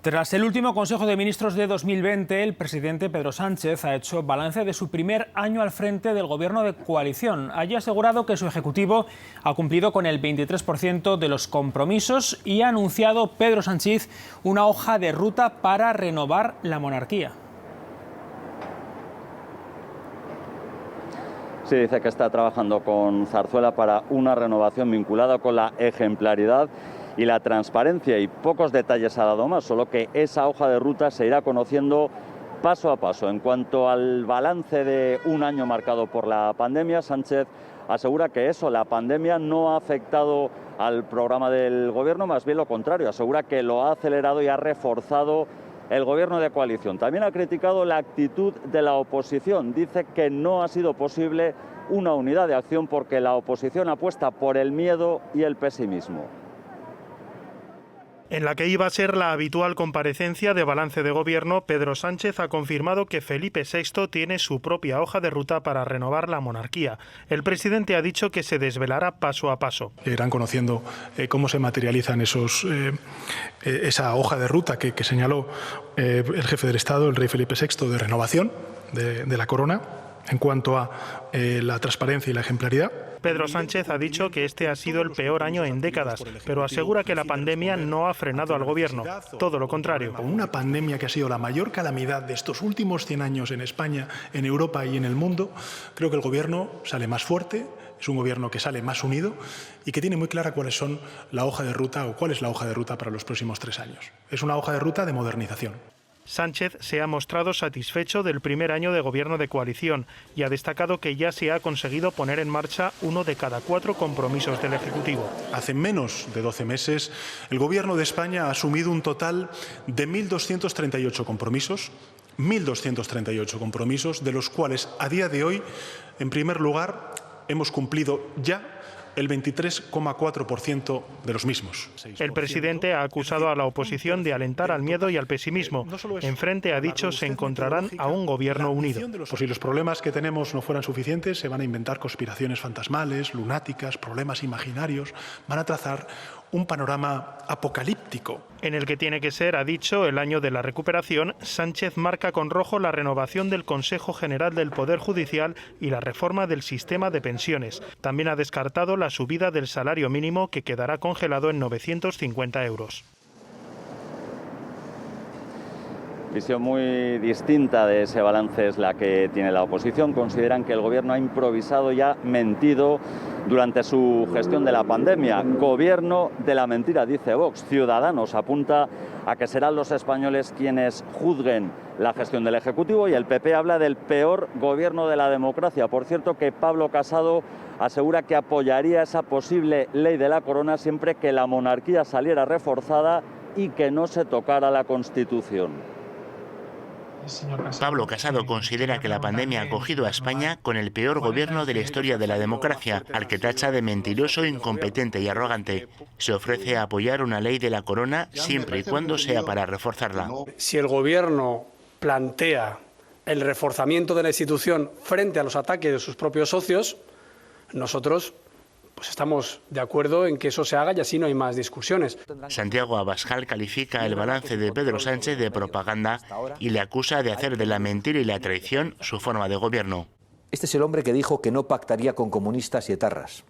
Tras el último Consejo de Ministros de 2020, el presidente Pedro Sánchez ha hecho balance de su primer año al frente del Gobierno de coalición. Allí ha asegurado que su Ejecutivo ha cumplido con el 23% de los compromisos y ha anunciado Pedro Sánchez una hoja de ruta para renovar la monarquía. Sí, dice que está trabajando con Zarzuela para una renovación vinculada con la ejemplaridad y la transparencia, y pocos detalles ha dado más, solo que esa hoja de ruta se irá conociendo paso a paso. En cuanto al balance de un año marcado por la pandemia, Sánchez asegura que la pandemia no ha afectado al programa del Gobierno, más bien lo contrario, asegura que lo ha acelerado y ha reforzado el Gobierno de coalición. También ha criticado la actitud de la oposición, dice que no ha sido posible una unidad de acción porque la oposición apuesta por el miedo y el pesimismo. En la que iba a ser la habitual comparecencia de balance de gobierno, Pedro Sánchez ha confirmado que Felipe VI tiene su propia hoja de ruta para renovar la monarquía. El presidente ha dicho que se desvelará paso a paso. Irán conociendo cómo se materializan esa hoja de ruta que señaló el jefe del Estado, el rey Felipe VI, de renovación de la corona en cuanto a la transparencia y la ejemplaridad. Pedro Sánchez ha dicho que este ha sido el peor año en décadas, pero asegura que la pandemia no ha frenado al gobierno, todo lo contrario. Una pandemia que ha sido la mayor calamidad de estos últimos 100 años en España, en Europa y en el mundo, creo que el gobierno sale más fuerte, es un gobierno que sale más unido y que tiene muy clara cuál es la hoja de ruta para los próximos 3 años. Es una hoja de ruta de modernización. Sánchez se ha mostrado satisfecho del primer año de gobierno de coalición y ha destacado que ya se ha conseguido poner en marcha 1 de cada 4 compromisos del Ejecutivo. Hace menos de 12 meses, el Gobierno de España ha asumido un total de 1.238 compromisos. 1.238 compromisos, de los cuales a día de hoy, en primer lugar, hemos cumplido ya el 23,4% de los mismos. El presidente ha acusado a la oposición de alentar al miedo y al pesimismo. Enfrente, ha dicho, se encontrarán a un gobierno unido. Pues si los problemas que tenemos no fueran suficientes, se van a inventar conspiraciones fantasmales, lunáticas, problemas imaginarios, van a trazar un panorama apocalíptico. En el que tiene que ser, ha dicho, el año de la recuperación, Sánchez marca con rojo la renovación del Consejo General del Poder Judicial y la reforma del sistema de pensiones. También ha descartado la subida del salario mínimo, que quedará congelado en 950 euros. Visión muy distinta de ese balance es la que tiene la oposición. Consideran que el gobierno ha improvisado y ha mentido durante su gestión de la pandemia. Gobierno de la mentira, dice Vox. Ciudadanos apunta a que serán los españoles quienes juzguen la gestión del Ejecutivo, y el PP habla del peor gobierno de la democracia. Por cierto, que Pablo Casado asegura que apoyaría esa posible ley de la corona siempre que la monarquía saliera reforzada y que no se tocara la Constitución. Pablo Casado considera que la pandemia ha cogido a España con el peor gobierno de la historia de la democracia, al que tacha de mentiroso, incompetente y arrogante. Se ofrece a apoyar una ley de la corona siempre y cuando sea para reforzarla. Si el gobierno plantea el reforzamiento de la institución frente a los ataques de sus propios socios, nosotros estamos de acuerdo en que eso se haga y así no hay más discusiones. Santiago Abascal califica el balance de Pedro Sánchez de propaganda y le acusa de hacer de la mentira y la traición su forma de gobierno. Este es el hombre que dijo que no pactaría con comunistas y etarras,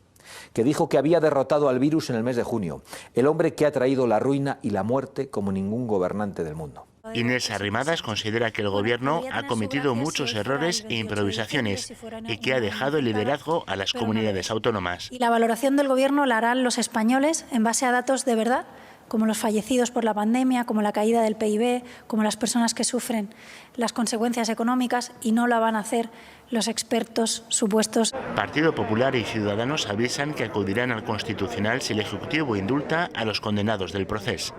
que dijo que había derrotado al virus en el mes de junio, el hombre que ha traído la ruina y la muerte como ningún gobernante del mundo. Inés Arrimadas considera que el gobierno ha cometido muchos errores e improvisaciones y que ha dejado el liderazgo a las comunidades autónomas. Y la valoración del gobierno la harán los españoles en base a datos de verdad, como los fallecidos por la pandemia, como la caída del PIB, como las personas que sufren las consecuencias económicas, y no la van a hacer los expertos supuestos. Partido Popular y Ciudadanos avisan que acudirán al Constitucional si el Ejecutivo indulta a los condenados del proceso.